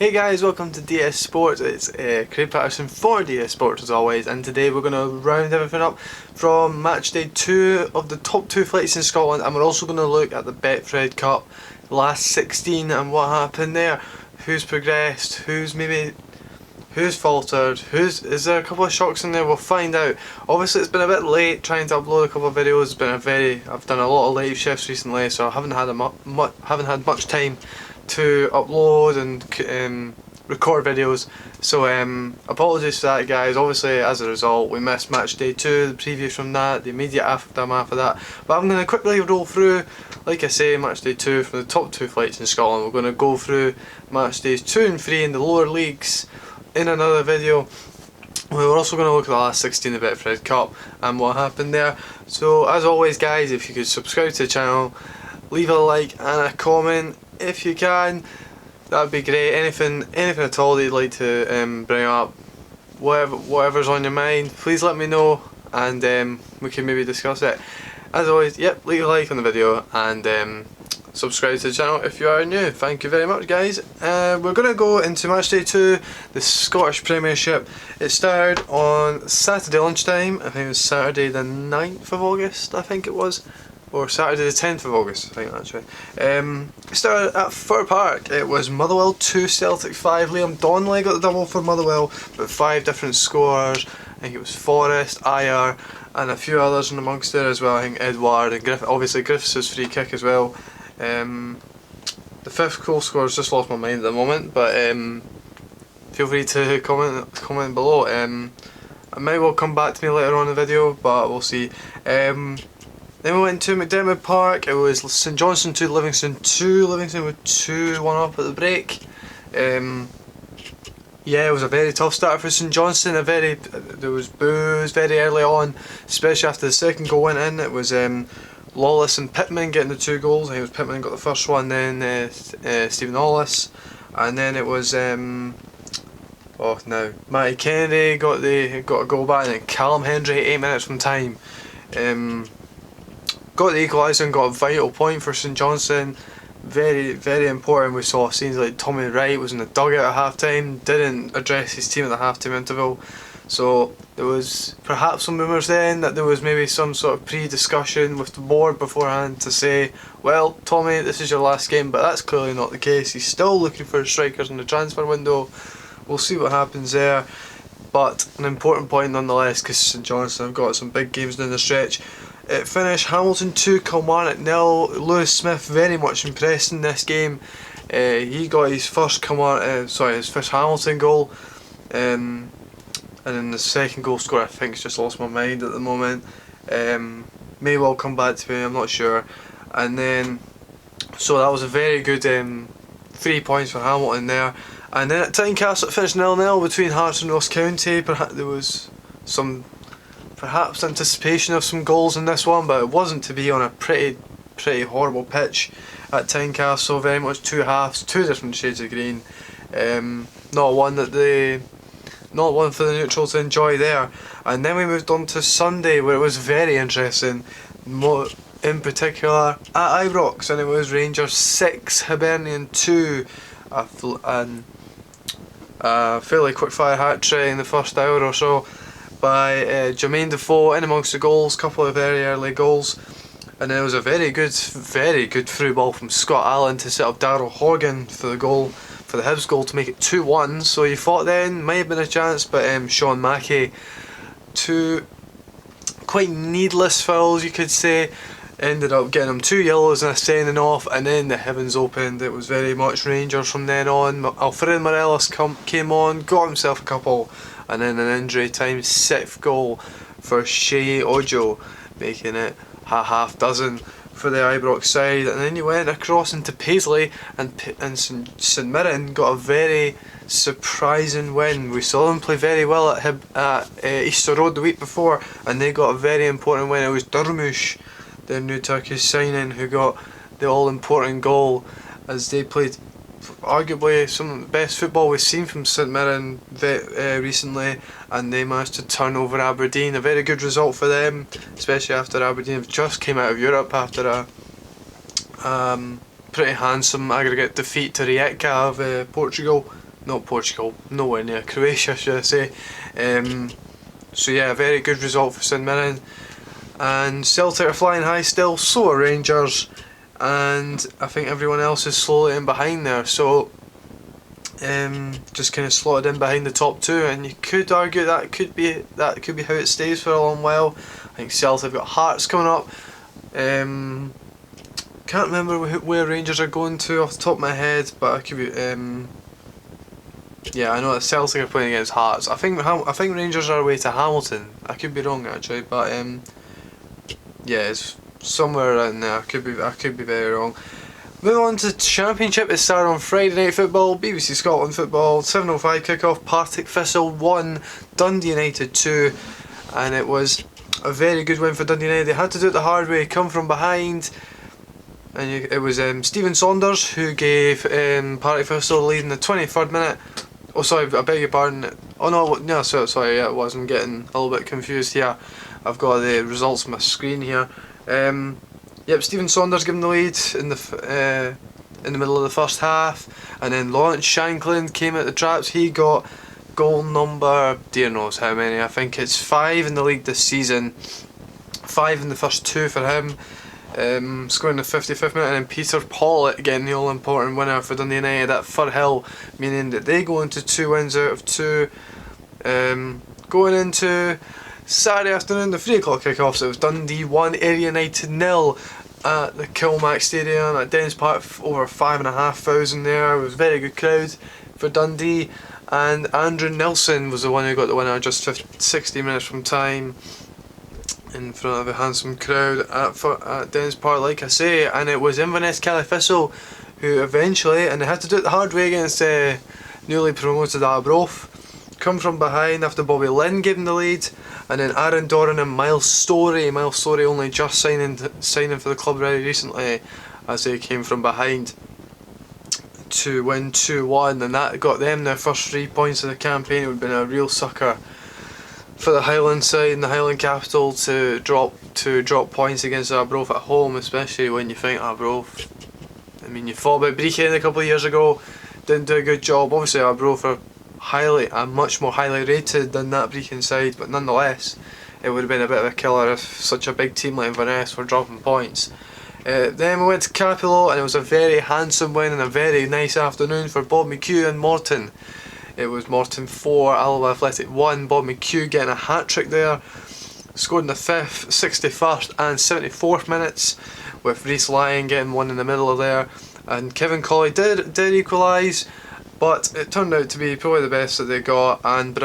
Hey guys, welcome to DS Sports. It's Craig Patterson for DS Sports as always, and today we're going to round everything up from match day 2 of the top 2 flights in Scotland, and we're also going to look at the Betfred Cup last 16 and what happened there. Who's progressed, who's faltered, is there a couple of shocks in there? We'll find out. Obviously it's been a bit late trying to upload a couple of videos. I've done a lot of late shifts recently, so I haven't had much time to upload and record videos, so apologies for that guys. Obviously as a result we missed match day 2, the previews from that, the immediate aftermath of that, but I'm going to quickly roll through, like I say, match day 2 from the top 2 flights in Scotland. We're going to go through match days 2 and 3 in the lower leagues in another video. We're also going to look at the last 16 of the Betfred Cup and what happened there. So as always guys, if you could subscribe to the channel, leave a like and a comment if you can, that would be great. Anything at all that you'd like to bring up, whatever's on your mind, please let me know, and we can maybe discuss it. As always, yep, leave a like on the video and subscribe to the channel if you are new. Thank you very much guys. We're going to go into match day 2, the Scottish Premiership. It started on Saturday lunchtime. I think it was Saturday the 9th of August, I think it was. Or Saturday the 10th of August, I think that's right. It started at Fir Park. It was Motherwell 2, Celtic 5. Liam Donnelly got the double for Motherwell, but 5 different scorers. I think it was Forrest, Ayer, and a few others in amongst there as well. I think Edward and Griffith. Obviously Griffiths' free kick as well. The 5th goal scorer's just lost my mind at the moment, but feel free to comment below. It might well come back to me later on in the video, but we'll see. Then we went to McDermott Park. It was St Johnstone 2, Livingston 2. Livingston were 2-1 up at the break. Yeah, it was a very tough start for St Johnstone. There was boos very early on, especially after the second goal went in. It was Lawless and Pittman getting the 2 goals. I think it was Pittman got the first one, then Stephen Lawless, and then it was Matty Kennedy got a goal back, and then Callum Hendry 8 minutes from time. Got the equaliser and got a vital point for St Johnstone. Very, very important. We saw scenes like Tommy Wright was in the dugout at half time, didn't address his team at the half time interval. So there was perhaps some rumours then that there was maybe some sort of pre-discussion with the board beforehand to say, well Tommy, this is your last game, but that's clearly not the case. He's still looking for strikers in the transfer window. We'll see what happens there. But an important point nonetheless, because St Johnstone have got some big games down the stretch. It finished Hamilton 2, Kilmarnock 0. Lewis Smith very much impressed in this game. He got his first his first Hamilton goal, and then the second goal scorer, I think, has just lost my mind at the moment. May well come back to me, I'm not sure. And then, so that was a very good 3 points for Hamilton there. And then at Tynecastle it finished 0-0 between Hearts and Ross County. Perhaps there was some anticipation of some goals in this one, but it wasn't to be on a pretty horrible pitch at Tynecastle. Very much 2 halves, 2 different shades of green. Not one for the neutral to enjoy there. And then we moved on to Sunday, where it was very interesting. In particular at Ibrox, and it was Rangers 6, Hibernian 2. And a fairly quick fire hat trick in the first hour or so by Jermaine Defoe in amongst the goals, couple of very early goals, and there was a very good through ball from Scott Allen to set up Darryl Horgan for the Hibs goal to make it 2-1. So you thought then might have been a chance, but Sean Mackey, 2 quite needless fouls you could say, ended up getting him 2 yellows and a sending off, and then the heavens opened. It was very much Rangers from then on. Alfredo Morelos came on, got himself a couple, and then an injury time 6th goal for Shea Ojo, making it a half dozen for the Ibrox side. And then you went across into Paisley, and St Mirren got a very surprising win. We saw them play very well at Easter Road the week before, and they got a very important win. It was Durmuş, their new Turkish signing, who got the all-important goal, as they played arguably some of the best football we've seen from St Mirren recently, and they managed to turn over Aberdeen. A very good result for them, especially after Aberdeen have just came out of Europe after a pretty handsome aggregate defeat to Rijeka of Portugal not Portugal, nowhere near Croatia should I say. So yeah, a very good result for St Mirren. And Celtic are flying high still, so are Rangers, and I think everyone else is slowly in behind there, so just kind of slotted in behind the top two, and you could argue that could be how it stays for a long while. I think Celtic have got Hearts coming up. Can't remember where Rangers are going to off the top of my head, but I could be yeah, I know that Celtic are playing against Hearts. I think Rangers are away to Hamilton. I could be wrong actually, but yeah, it's somewhere around there. I could be very wrong. Moving on to Championship, it started on Friday Night Football, BBC Scotland Football, 7:05 kickoff, Partick Thistle 1, Dundee United 2, and it was a very good win for Dundee United. They had to do it the hard way, come from behind, and it was Stephen Saunders who gave Partick Thistle the lead in the 23rd minute. Oh sorry, I beg your pardon. Oh no, sorry, yeah, it was. I'm getting a little bit confused here. I've got the results on my screen here. Yep, Stephen Saunders giving the lead in the middle of the first half, and then Lawrence Shanklin came at the traps. He got goal number, dear knows how many. I think it's 5 in the league this season. 5 in the first 2 for him. Scoring the 55th minute, and then Peter Pollitt getting the all-important winner for Dundee United at Firhill, meaning that they go into 2 wins out of 2. Going into Saturday afternoon, the 3 o'clock kickoffs, it was Dundee 1, Ayr United 0 at the Kilmac Stadium at Dens Park. Over 5,500 there. It was a very good crowd for Dundee, and Andrew Nilsson was the one who got the winner just 60 minutes from time in front of a handsome crowd at Dens Park, like I say. And it was Inverness Kelly Thistle who eventually, and they had to do it the hard way against newly promoted Arbroath, come from behind after Bobby Lynn gave them the lead, and then Aaron Doran and Miles Storey only just signing for the club very recently, as they came from behind to win 2-1, and that got them their first 3 points of the campaign. It would have been a real sucker for the Highland side and the Highland capital to drop points against Arbroath at home, especially when you think Arbroath, I mean, you fought about Brechin a couple of years ago, didn't do a good job. Obviously Arbroath are much more highly rated than that Brechin side, but nonetheless it would have been a bit of a killer if such a big team like Inverness were dropping points. Then we went to Capello, and it was a very handsome win and a very nice afternoon for Bob McHugh and Morton. It was Morton 4, Alloa Athletic 1, Bob McHugh getting a hat-trick there, scored in the 5th, 61st and 74th minutes, with Rhys Lyon getting one in the middle of there, and Kevin Colley did equalise, but it turned out to be probably the best that they got, and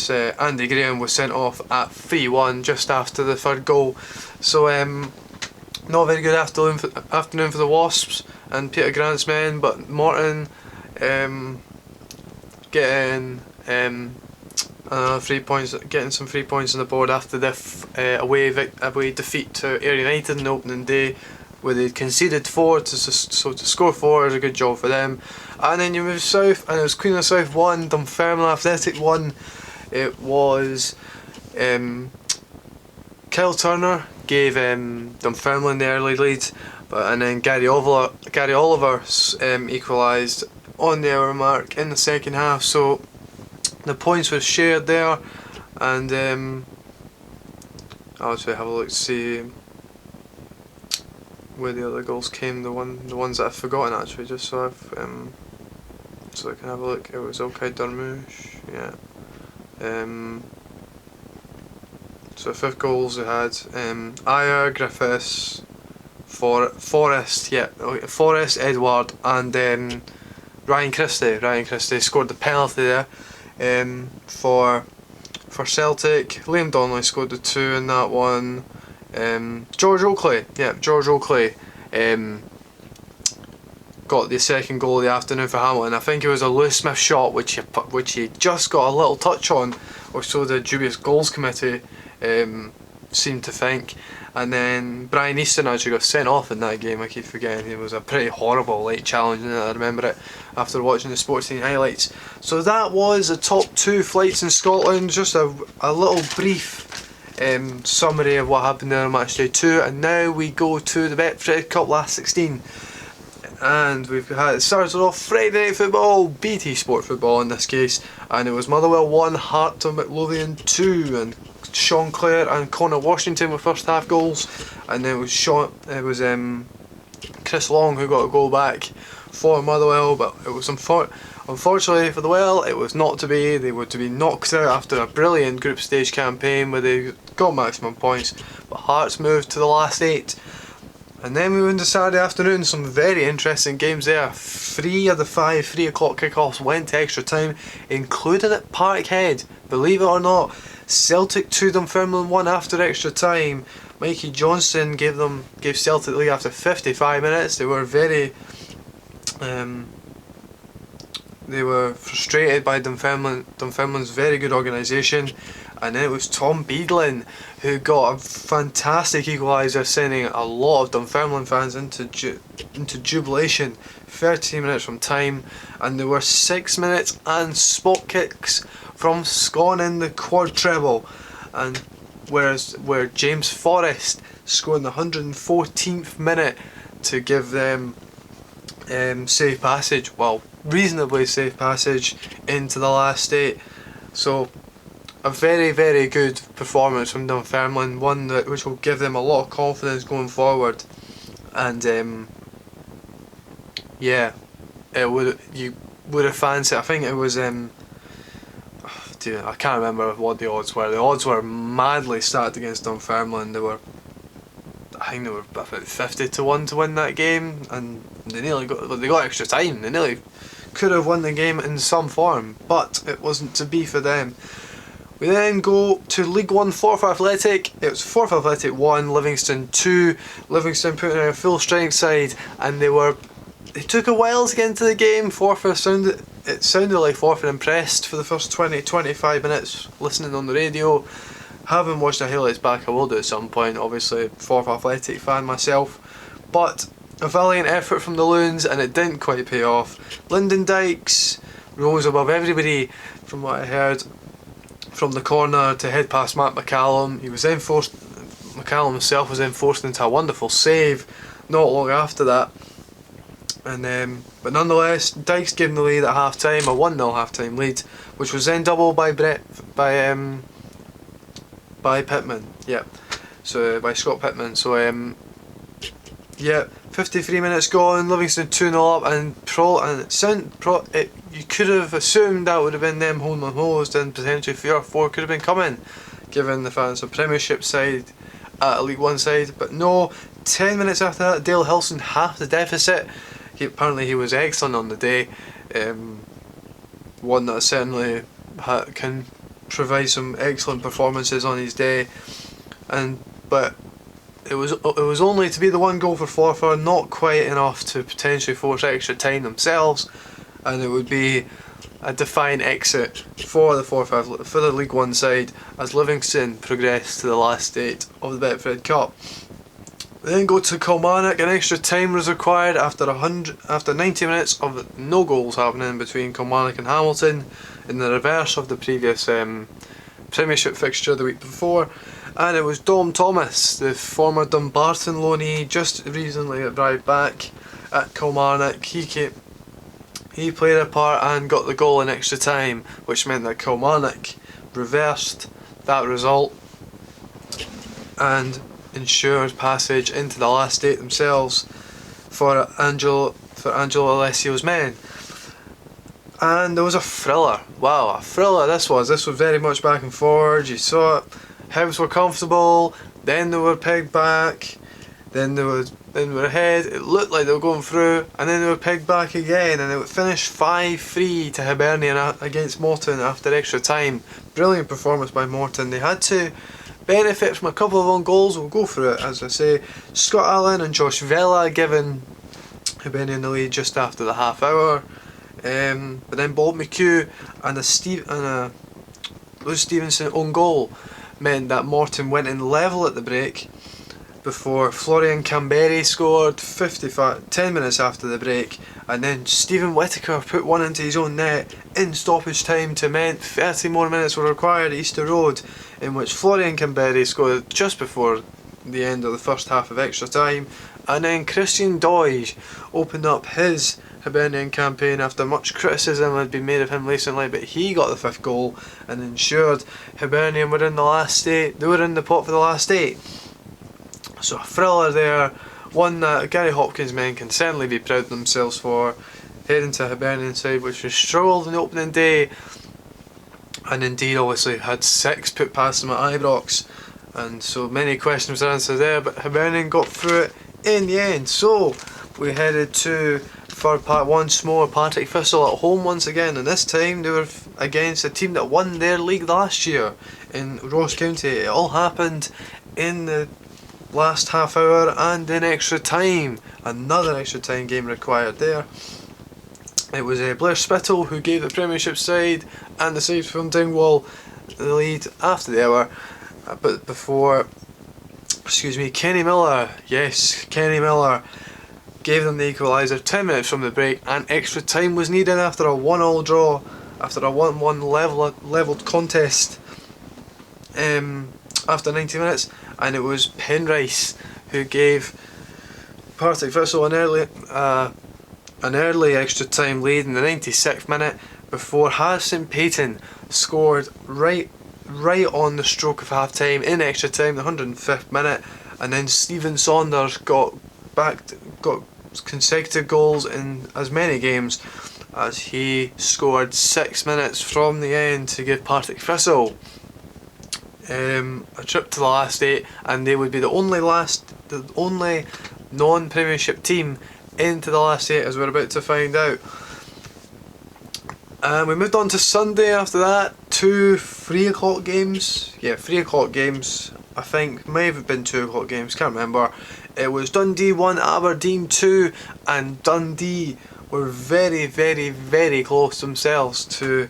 Andy Graham was sent off at 3-1 just after the 3rd goal. So not a very good afternoon for the Wasps and Peter Grant's men, but Morton getting 3 points, getting some 3 points on the board after the away defeat to Ayr United on the opening day, where they conceded 4, so to score 4 is a good job for them. And then you move south, and it was Queen of the South 1, Dunfermline Athletic 1. It was Kyle Turner gave Dunfermline the early lead, and then Gary Oliver equalised on the hour mark in the second half. So the points were shared there, and I'll just have a look to see where the other goals came. The ones that I've forgotten actually, just so so I can have a look. It was Okay Durmush, yeah. So 5th goals we had Ayer, Griffiths, Forrest, Edward, and Ryan Christie. Ryan Christie scored the penalty there for Celtic. Liam Donnelly scored the 2 in that one. George Oakley got the 2nd goal of the afternoon for Hamilton. I think it was a Lewis Smith shot which he just got a little touch on, or so the dubious goals committee seemed to think. And then Brian Easton actually got sent off in that game. I keep forgetting. It was a pretty horrible late challenge, and I remember it after watching the Sports Team highlights. So that was the top 2 flights in Scotland. Just a little brief summary of what happened there on match day 2, and now we go to the Betfred Cup last 16. And it started off Friday Night Football, BT Sport Football in this case, and it was Motherwell 1, Heart of Midlothian 2, and Sean Clare and Connor Washington were first half goals, and then it was Chris Long who got a goal back for Motherwell, but it was unfortunately for the Well, it was not to be. They were to be knocked out after a brilliant group stage campaign where they got maximum points, but Hearts moved to the last 8. And then we went to Saturday afternoon, some very interesting games there. 3 of the 5 3 o'clock kickoffs went to extra time, including at Parkhead. Believe it or not, Celtic 2, Dunfermline 1 after extra time. Mikey Johnston gave Celtic the lead after 55 minutes. They were frustrated by Dunfermline's very good organisation. And then it was Tom Beadlin who got a fantastic equaliser, sending a lot of Dunfermline fans into jubilation 13 minutes from time, and there were 6 minutes and spot kicks from Scone in the quad treble, and where James Forrest scored in the 114th minute to give them safe passage, well, reasonably safe passage into the last 8. So a very, very good performance from Dunfermline, one which will give them a lot of confidence going forward. And yeah, you would have fancied. I think it was I can't remember what the odds were. The odds were madly stacked against Dunfermline. I think they were about 50 to 1 to win that game, and they got extra time. They nearly could have won the game in some form, but it wasn't to be for them. We then go to League 1 Forfar Athletic. It was Forfar Athletic 1, Livingston 2. Livingston put in a full strength side, and they took a while to get into the game. It sounded like Forfar impressed for the first 20-25 minutes listening on the radio. Haven't watched the highlights back, I will do at some point, obviously Forfar Athletic fan myself. But a valiant effort from the Loons, and it didn't quite pay off. Lyndon Dykes rose above everybody from what I heard, from the corner to head past Matt McCallum. McCallum himself was then forced into a wonderful save not long after that. And but nonetheless, Dykes gave him the lead at half time, a 1-0 half time lead, which was then doubled by Pittman. Yeah, so by Scott Pittman. So yeah, 53 minutes gone, Livingston 2-0 up, and you could have assumed that would have been them home and hosed, and potentially 3 or 4 could have been coming, given the fact it's a Premiership side at a League 1 side. But no, 10 minutes after that, Dale Hilson half the deficit. Apparently he was excellent on the day, one that certainly can provide some excellent performances on his day, but it was only to be the 1 goal for Forfar, not quite enough to potentially force extra time themselves, and it would be a defiant exit for the League 1 side as Livingston progressed to the last 8 of the Betfred Cup. We then go to Kilmarnock, and extra time was required after 90 minutes of no goals happening between Kilmarnock and Hamilton, in the reverse of the previous Premiership fixture the week before. And it was Dom Thomas, the former Dumbarton loanee, just recently arrived back at Kilmarnock. He played a part and got the goal in extra time, which meant that Kilmarnock reversed that result and ensured passage into the last 8 themselves for Angelo Alessio's men. And there was a thriller. Wow, a thriller this was. This was very much back and forward. You saw it. Hibs were comfortable, then they were pegged back, then they were ahead. It looked like they were going through, and then they were pegged back again, and it would finish 5-3 to Hibernian against Morton after extra time. Brilliant performance by Morton. They had to benefit from a couple of own goals. We'll go through it, as I say. Scott Allen and Josh Vela giving Hibernian the lead just after the half hour. But then Bob McHugh and a Lewis Stevenson own goal meant that Morton went in level at the break before Florian Camberi scored 10 minutes after the break, and then Stephen Whittaker put one into his own net in stoppage time to meant 30 more minutes were required at Easter Road, in which Florian Camberi scored just before the end of the first half of extra time, And then Christian Doige opened up his Hibernian campaign after much criticism had been made of him recently, but he got the 5th goal and ensured Hibernian were in the last 8. They were in the pot for the last 8. So a thriller there, one that Gary Hopkins' men can certainly be proud of themselves for, heading to a Hibernian side which has struggled in the opening day, and indeed obviously had 6 put past them at Ibrox, and so many questions were answered there, but Hibernian got through it in the end. So we headed to third part once more, Partick Thistle at home once again, and this time they were against a team that won their league last year in Ross County. It all happened in the last half hour and in extra time. Another extra time game required there. It was Blair Spittle who gave the Premiership side and the side from Dingwall the lead after the hour, but before, Kenny Miller, yes, Kenny Miller gave them the equaliser 10 minutes from the break, and extra time was needed after a 1-1 draw, after a 1-1 levelled contest after 90 minutes, and it was Penrice who gave Partick Thistle an early extra time lead in the 96th minute before Harrison Payton scored right on the stroke of half time in extra time, the 105th minute, and then Stephen Saunders got consecutive goals in as many games as he scored 6 minutes from the end to give Partick Thistle a trip to the last 8, and they would be the only non-Premiership team into the last 8, as we're about to find out. And we moved on to Sunday after that. 2 3 o'clock games. Yeah, 3 o'clock games. I think may have been 2 o'clock games, can't remember. It was Dundee 1, Aberdeen 2, and Dundee were very, very, very close themselves to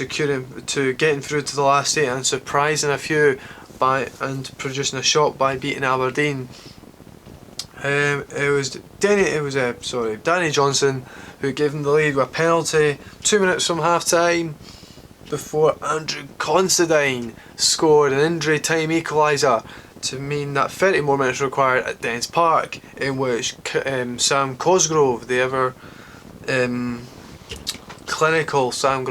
getting through to the last 8 and surprising a few and producing a shot by beating Aberdeen. It was Danny Johnson who gave them the lead with a penalty 2 minutes from half time before Andrew Considine scored an injury time equaliser to mean that 30 more minutes required at Dens Park, in which Sam Cosgrove, the ever clinical Sam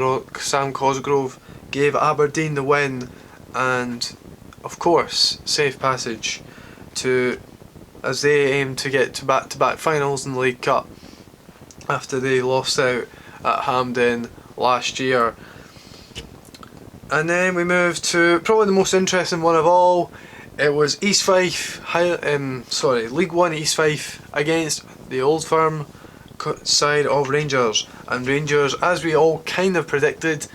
Cosgrove, gave Aberdeen the win, and of course safe passage as they aim to get to back-to-back finals in the League Cup after they lost out at Hampden last year. And then we moved to probably the most interesting one of all. It was East Fife, League 1 East Fife against the Old Firm side of Rangers. And Rangers, as we all kind of predicted,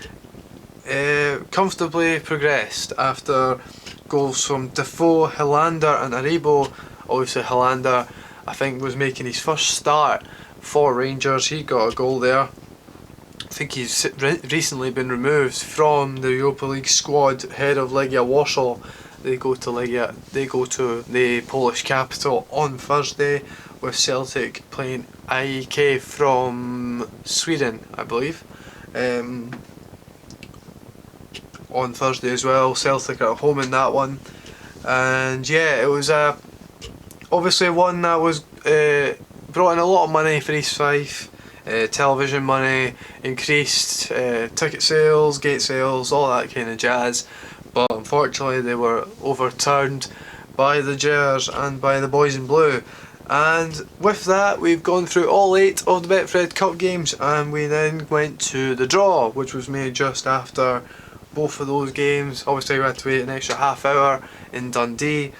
comfortably progressed after goals from Defoe, Hilander and Aribo. Obviously Hilander, I think, was making his first start for Rangers. He got a goal there. I think he's recently been removed from the Europa League squad ahead of Legia Warsaw. They go to the Polish capital on Thursday, with Celtic playing AIK from Sweden, I believe. On Thursday as well. Celtic are at home in that one. And yeah, it was obviously one that was brought in a lot of money for East Fife. Television money, increased ticket sales, gate sales, all that kind of jazz, but unfortunately they were overturned by the Gers and by the boys in blue. And with that, we've gone through all 8 of the Betfred Cup games, and we then went to the draw, which was made just after both of those games. Obviously we had to wait an extra half hour in Dundee.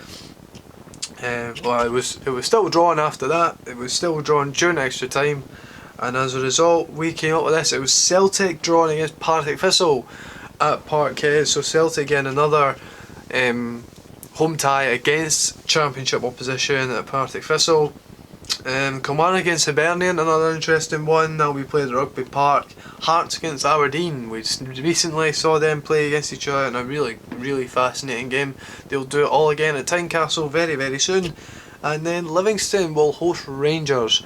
Well, it was still drawn after that. It was still drawn during extra time, and as a result we came up with this. It was Celtic drawing against Partick Thistle at Parkhead. So Celtic getting another home tie against Championship opposition at Partick Thistle. Kilmarnock against Hibernian, another interesting one that we played at Rugby Park. Hearts against Aberdeen, we recently saw them play against each other in a really, really fascinating game. They'll do it all again at Tynecastle very, very soon. And then Livingston will host Rangers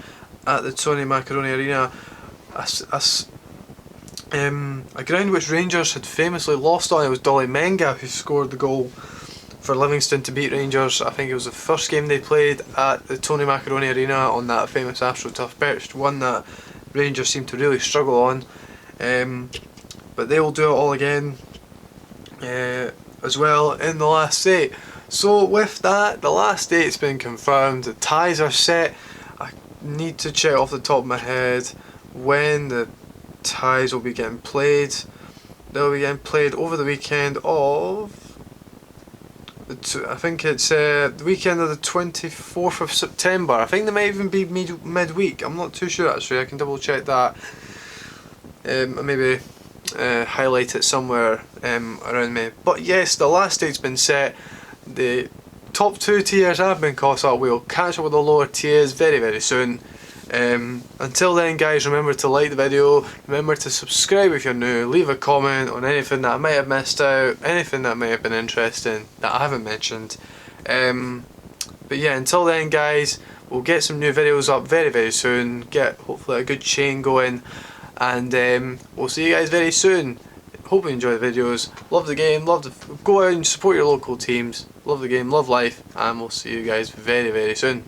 at the Tony Macaroni Arena, a ground which Rangers had famously lost on. It was Dolly Menga who scored the goal for Livingston to beat Rangers. I think it was the first game they played at the Tony Macaroni Arena on that famous AstroTurf pitch, one that Rangers seem to really struggle on. But they will do it all again as well in the last 8. So with that, the last 8's been confirmed, the ties are set. I need to check off the top of my head when the ties will be getting played. They'll be getting played over the weekend of, I think it's the weekend of the 24th of September. I think they might even be midweek. I'm not too sure actually, I can double check that. Maybe highlight it somewhere around me. But yes, the last date's been set. The top 2 tiers have been caught up. We'll catch up with the lower tiers very, very soon. Until then guys, remember to like the video, remember to subscribe if you're new, leave a comment on anything that I might have missed out, anything that might have been interesting that I haven't mentioned. But yeah, until then guys, we'll get some new videos up very, very soon, get hopefully a good chain going, and we'll see you guys very soon. Hope you enjoy the videos, love the game, go out and support your local teams, love the game, love life, and we'll see you guys very, very soon.